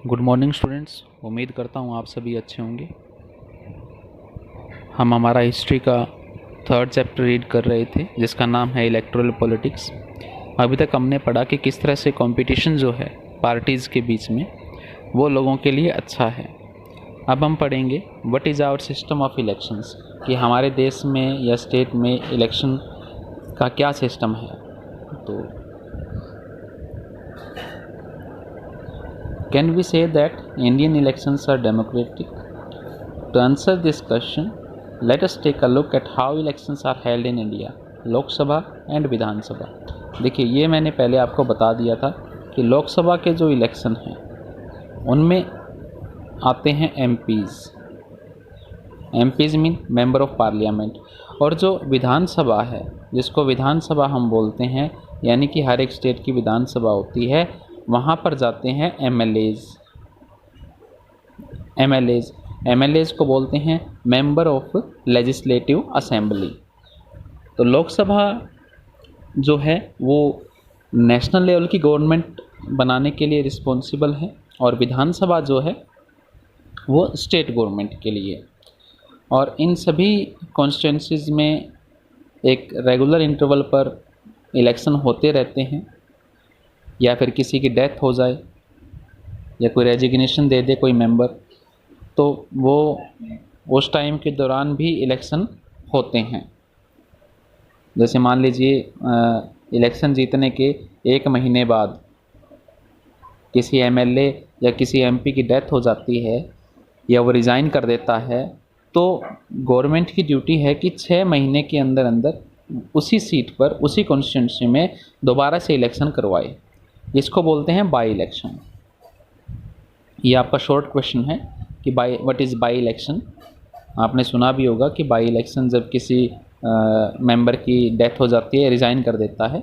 Good morning students. उम्मीद करता हूँ आप सभी अच्छे होंगे। हम हमारा हिस्ट्री का थर्ड चैप्टर रीड कर रहे थे जिसका नाम है इलेक्टोरल पॉलिटिक्स। अभी तक हमने पढ़ा कि किस तरह से कंपटीशन जो है पार्टीज़ के बीच में वो लोगों के लिए अच्छा है। अब हम पढ़ेंगे what is our system of elections, कि हमारे देश में या स्टेट में इलेक्शन का क्या सिस्टम है। तो can we say that Indian elections are democratic? To answer this question, let us take a look at how elections are held in India, लोक सभा एंड विधानसभा। देखिए, ये मैंने पहले आपको बता दिया था कि लोकसभा के जो इलेक्शन हैं उनमें आते हैं MPs mean member of parliament, और जो विधानसभा है जिसको विधानसभा हम बोलते हैं, यानी कि हर एक स्टेट की विधानसभा होती है, वहाँ पर जाते हैं एमएलएज को बोलते हैं मेंबर ऑफ लेजिस्लेटिव असेंबली। तो लोकसभा जो है वो नेशनल लेवल की गवर्नमेंट बनाने के लिए रिस्पॉन्सिबल है, और विधानसभा जो है वो स्टेट गवर्नमेंट के लिए। और इन सभी कॉन्स्टिट्यूंसीज में एक रेगुलर इंटरवल पर इलेक्शन होते रहते हैं, या फिर किसी की डेथ हो जाए या कोई रेजिग्नेशन दे दे कोई मेंबर, तो वो उस टाइम के दौरान भी इलेक्शन होते हैं। जैसे मान लीजिए इलेक्शन जीतने के 1 महीने बाद किसी एमएलए या किसी एमपी की डेथ हो जाती है या वो रिज़ाइन कर देता है, तो गवर्नमेंट की ड्यूटी है कि 6 महीने के अंदर अंदर उसी सीट पर, उसी कॉन्स्टिट्यूंसी में दोबारा से इलेक्शन करवाए। इसको बोलते हैं बाई इलेक्शन। ये आपका शॉर्ट क्वेश्चन है कि व्हाट इज़ बाई इलेक्शन। आपने सुना भी होगा कि बाई इलेक्शन जब किसी मेंबर की डेथ हो जाती है, रिज़ाइन कर देता है,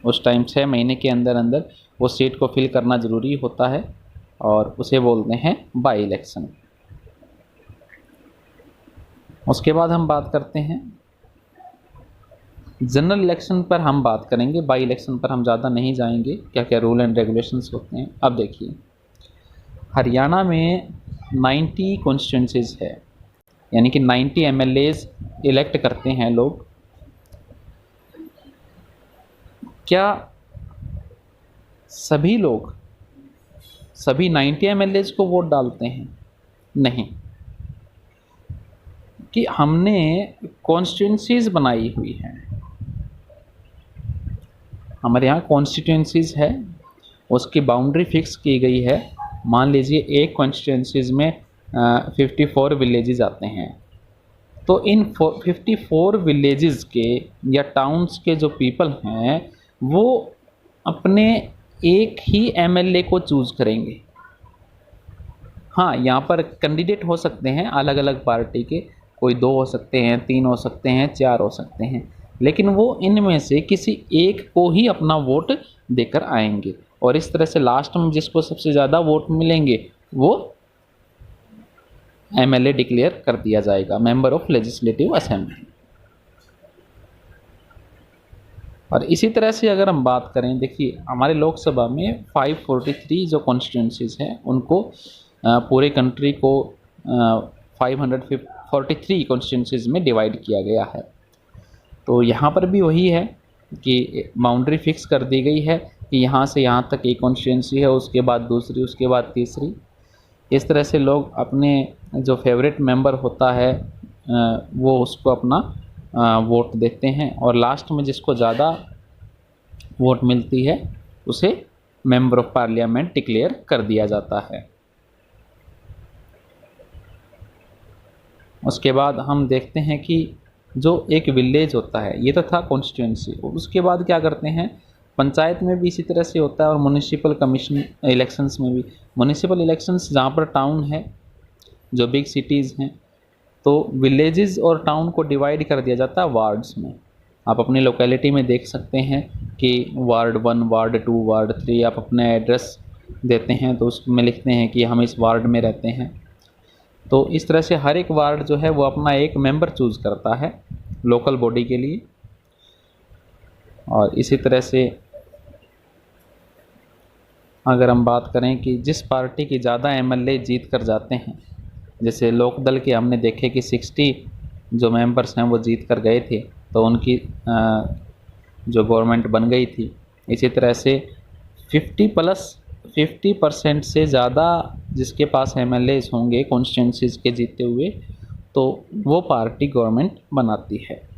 उस टाइम 6 महीने के अंदर अंदर वो सीट को फिल करना ज़रूरी होता है, और उसे बोलते हैं बाई इलेक्शन। उसके बाद हम बात करते हैं जनरल इलेक्शन पर। हम बात करेंगे, बाई इलेक्शन पर हम ज़्यादा नहीं जाएंगे, क्या क्या रूल एंड रेगुलेशंस होते हैं। अब देखिए, हरियाणा में 90 कॉन्स्टिट्यूंसीज है, यानी कि 90 एमएलएज इलेक्ट करते हैं लोग। क्या सभी लोग सभी 90 एमएलएज को वोट डालते हैं? नहीं, कि हमने कॉन्स्टिट्यूंसीज बनाई हुई हैं। हमारे यहाँ कॉन्स्टिट्यूंसीज है, उसकी बाउंड्री फिक्स की गई है। मान लीजिए एक कॉन्स्टिट्यूंसीज में 54 विलेजेस आते हैं, तो इन 54 विलेजेस के या टाउन्स के जो पीपल हैं वो अपने एक ही एमएलए को चूज़ करेंगे। हाँ, यहाँ पर कैंडिडेट हो सकते हैं अलग अलग पार्टी के, कोई 2 हो सकते हैं, 3 हो सकते हैं, 4 हो सकते हैं, लेकिन वो इनमें से किसी एक को ही अपना वोट देकर आएंगे, और इस तरह से लास्ट में जिसको सबसे ज़्यादा वोट मिलेंगे वो एमएलए डिक्लेयर कर दिया जाएगा, मेंबर ऑफ लेजिस्लेटिव असेंबली। और इसी तरह से अगर हम बात करें, देखिए हमारे लोकसभा में 543 जो कॉन्स्टिट्यूंसीज हैं उनको पूरे कंट्री को 543 कॉन्स्टिट्यूंसीज में डिवाइड किया गया है। तो यहाँ पर भी वही है कि बाउंड्री फिक्स कर दी गई है कि यहाँ से यहाँ तक एक कॉन्स्टिट्यूंसी है, उसके बाद दूसरी, उसके बाद तीसरी। इस तरह से लोग अपने जो फेवरेट मेंबर होता है वो उसको अपना वोट देते हैं, और लास्ट में जिसको ज़्यादा वोट मिलती है उसे मेंबर ऑफ पार्लियामेंट डिक्लेयर कर दिया जाता है। उसके बाद हम देखते हैं कि जो एक विलेज होता है, ये तो था कॉन्स्टिट्यूंसी, उसके बाद क्या करते हैं, पंचायत में भी इसी तरह से होता है, और म्युनिसिपल कमीशन इलेक्शंस में भी। म्युनिसिपल इलेक्शंस जहाँ पर टाउन है, जो बिग सिटीज़ हैं, तो विलेजेस और टाउन को डिवाइड कर दिया जाता है वार्ड्स में। आप अपनी लोकेलिटी में देख सकते हैं कि वार्ड 1, वार्ड 2, वार्ड 3, आप अपना एड्रेस देते हैं तो उसमें लिखते हैं कि हम इस वार्ड में रहते हैं। तो इस तरह से हर एक वार्ड जो है वो अपना एक मेंबर चूज़ करता है लोकल बॉडी के लिए। और इसी तरह से अगर हम बात करें कि जिस पार्टी की ज़्यादा एमएलए जीत कर जाते हैं, जैसे लोकदल के हमने देखे कि 60 जो मेंबर्स हैं वो जीत कर गए थे, तो उनकी जो गवर्नमेंट बन गई थी। इसी तरह से 50% से ज़्यादा जिसके पास एमएलएज होंगे कॉन्स्टिट्यूंसीज के जीते हुए, तो वो पार्टी गवर्नमेंट बनाती है।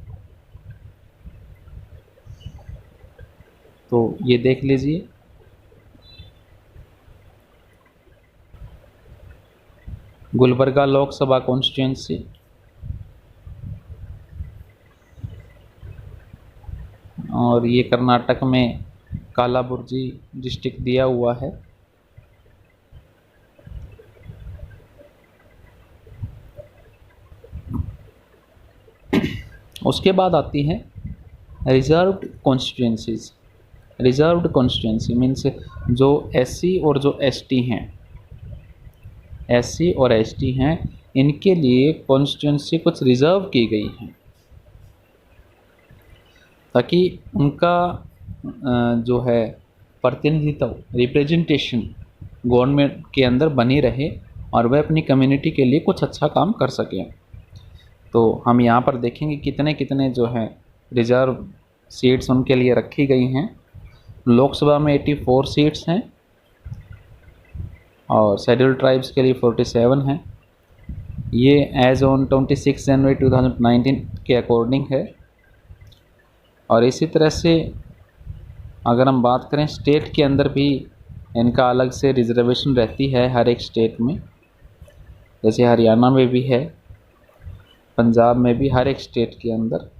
तो ये देख लीजिए। गुलबर्गा लोकसभा कॉन्स्टिट्यूंसी, और ये कर्नाटक में कालाबुर्जी डिस्ट्रिक्ट दिया हुआ है। उसके बाद आती है reserved constituencies. Reserved constituency means जो एससी और जो एसटी हैं, एससी और एसटी हैं, इनके लिए कॉन्स्टिट्यूंसी कुछ रिजर्व की गई है ताकि उनका जो है प्रतिनिधित्व, रिप्रेजेंटेशन गवर्नमेंट के अंदर बनी रहे और वह अपनी कम्युनिटी के लिए कुछ अच्छा काम कर सकें। तो हम यहाँ पर देखेंगे कितने कितने जो हैं रिजर्व सीट्स उनके लिए रखी गई हैं। लोकसभा में 84 सीट्स हैं और शेड्यूल्ड ट्राइब्स के लिए 47 हैं। ये एज ऑन 26 जनवरी 2019 के अकॉर्डिंग है। और इसी तरह से अगर हम बात करें स्टेट के अंदर भी इनका अलग से रिजर्वेशन रहती है हर एक स्टेट में, जैसे हरियाणा में भी है, पंजाब में भी, हर एक स्टेट के अंदर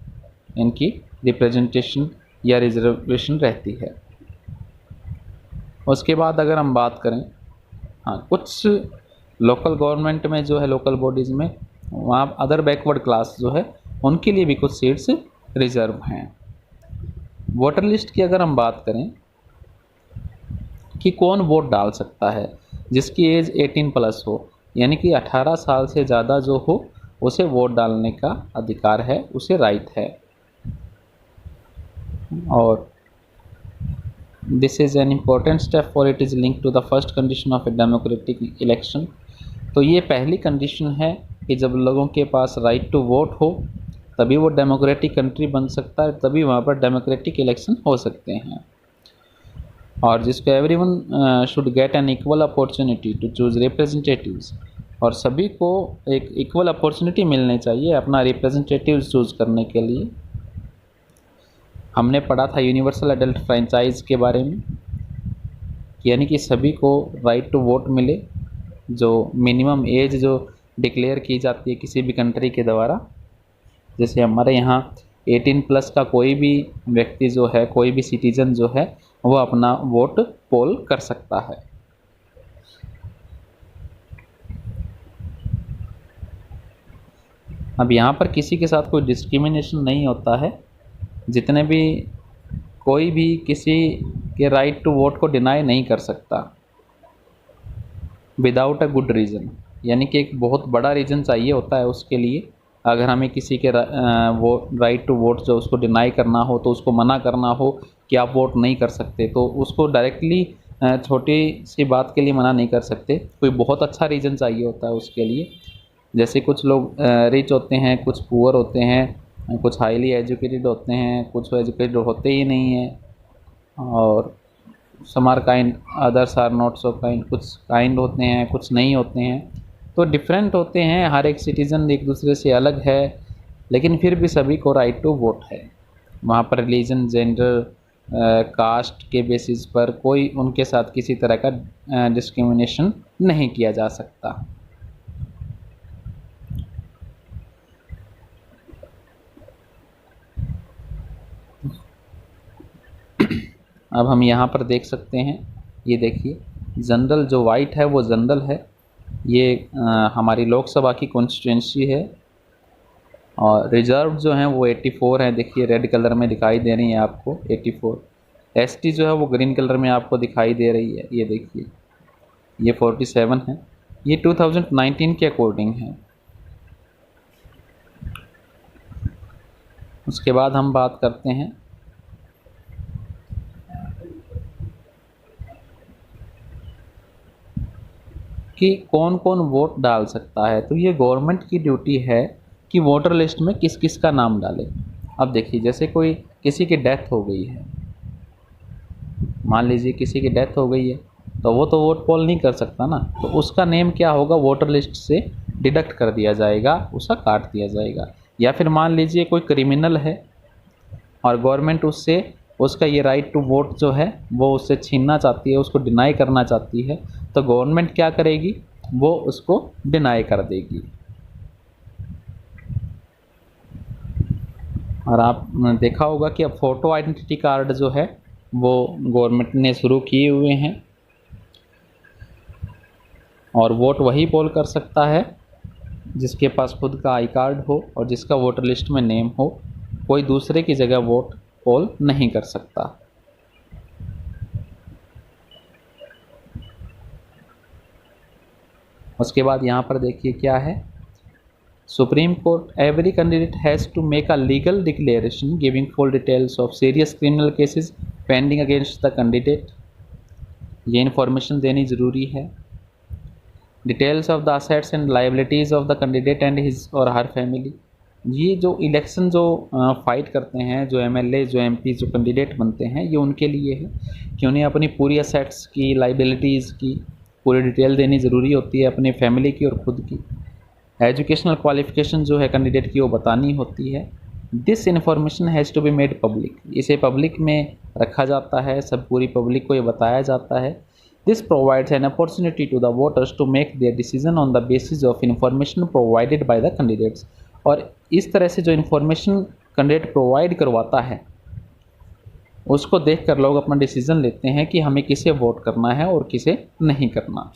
इनकी रिप्रेजेंटेशन या रिजर्वेशन रहती है। उसके बाद अगर हम बात करें, हाँ, कुछ लोकल गवर्नमेंट में जो है, लोकल बॉडीज़ में, वहाँ अदर बैकवर्ड क्लास जो है उनके लिए भी कुछ सीट्स रिजर्व हैं। वोटर लिस्ट की अगर हम बात करें कि कौन वोट डाल सकता है, जिसकी एज 18+ हो, यानी कि 18 साल से ज़्यादा जो हो उसे वोट डालने का अधिकार है, उसे राइट है। और this is an important step for it is link to the first condition of a democratic election. तो ये पहली कंडीशन है कि जब लोगों के पास राइट टू वोट हो तभी वो डेमोक्रेटिक कंट्री बन सकता है, तभी वहाँ पर डेमोक्रेटिक इलेक्शन हो सकते हैं। और जिसको everyone should get an equal opportunity to choose representatives, और सभी को एक इक्वल अपॉर्चुनिटी मिलनी चाहिए अपना रिप्रेजेंटेटिव्स चूज़ करने के लिए। हमने पढ़ा था यूनिवर्सल एडल्ट फ्रेंचाइज के बारे में, यानी कि सभी को राइट टू वोट मिले, जो मिनिमम एज जो डिक्लेयर की जाती है किसी भी कंट्री के द्वारा। जैसे हमारे यहाँ 18+ का कोई भी व्यक्ति जो है, कोई भी सिटीजन जो है, वो अपना वोट पोल कर सकता है। अब यहाँ पर किसी के साथ कोई डिस्क्रिमिनेशन नहीं होता है। जितने भी, कोई भी किसी के राइट टू वोट को डिनाई नहीं कर सकता विदाउट अ गुड रीज़न, यानी कि एक बहुत बड़ा रीज़न चाहिए होता है उसके लिए। अगर हमें किसी के वो राइट टू वोट जो उसको डिनाई करना हो, तो उसको मना करना हो कि आप वोट नहीं कर सकते, तो उसको डायरेक्टली छोटी सी बात के लिए मना नहीं कर सकते, कोई बहुत अच्छा रीज़न चाहिए होता है उसके लिए। जैसे कुछ लोग रिच होते हैं, कुछ पुअर होते हैं, कुछ हाईली एजुकेटेड होते हैं, कुछ एजुकेटेड होते ही नहीं हैं, और some are kind, others are not so kind, कुछ काइंड होते हैं, कुछ नहीं होते हैं। तो डिफरेंट होते हैं, हर एक सिटीज़न एक दूसरे से अलग है, लेकिन फिर भी सभी को राइट टू वोट है। वहाँ पर रिलीजन, जेंडर, कास्ट के बेसिस पर कोई उनके साथ किसी तरह का डिस्क्रिमिनेशन नहीं किया जा सकता। अब हम यहाँ पर देख सकते हैं, ये देखिए, जनरल जो वाइट है वो जनरल है, ये हमारी लोकसभा की कॉन्स्टिट्यूंसी है। और रिजर्व जो हैं वो 84 हैं, देखिए रेड कलर में दिखाई दे रही है आपको 84। एसटी जो है वो ग्रीन कलर में आपको दिखाई दे रही है, ये देखिए, ये 47 है। ये 2019 के अकॉर्डिंग है। उसके बाद हम बात करते हैं कि कौन कौन वोट डाल सकता है। तो ये गवर्नमेंट की ड्यूटी है कि वोटर लिस्ट में किस किस का नाम डाले। अब देखिए, जैसे कोई किसी की डेथ हो गई है, मान लीजिए किसी की डेथ हो गई है, तो वो तो वोट पोल नहीं कर सकता ना, तो उसका नेम क्या होगा, वोटर लिस्ट से डिडक्ट कर दिया जाएगा, उसका काट दिया जाएगा। या फिर मान लीजिए कोई क्रिमिनल है और गवर्नमेंट उससे उसका ये राइट टू वोट जो है वो उससे छीनना चाहती है, उसको डिनाई करना चाहती है, तो गवर्नमेंट क्या करेगी, वो उसको डिनाई कर देगी। और आपने देखा होगा कि अब फ़ोटो आइडेंटिटी कार्ड जो है वो गवर्नमेंट ने शुरू किए हुए हैं, और वोट वही पोल कर सकता है जिसके पास खुद का आई कार्ड हो और जिसका वोटर लिस्ट में नेम हो। कोई दूसरे की जगह वोट पोल नहीं कर सकता। उसके बाद यहाँ पर देखिए क्या है, supreme court, every candidate has to make a legal declaration giving full details of serious criminal cases pending against the candidate. ये इन्फॉर्मेशन देनी ज़रूरी है। Details of the assets and liabilities of the candidate and his or her family. ये जो election जो fight करते हैं, जो एमएलए, जो एमपी, जो कैंडिडेट बनते हैं, ये उनके लिए है कि उन्हें अपनी पूरी असेट्स की, लाइबिलिटीज़ की पूरी डिटेल देनी ज़रूरी होती है, अपनी फैमिली की और ख़ुद की। एजुकेशनल क्वालिफिकेशन जो है कैंडिडेट की वो बतानी होती है। This information has to be made public. इसे पब्लिक में रखा जाता है, सब पूरी पब्लिक को ये बताया जाता है। This provides an opportunity to the voters to make their decision on the basis of information provided by the candidates. और इस तरह से जो इन्फॉर्मेशन कैंडिडेट प्रोवाइड करवाता है उसको देख कर लोग अपना डिसीज़न लेते हैं कि हमें किसे वोट करना है और किसे नहीं करना।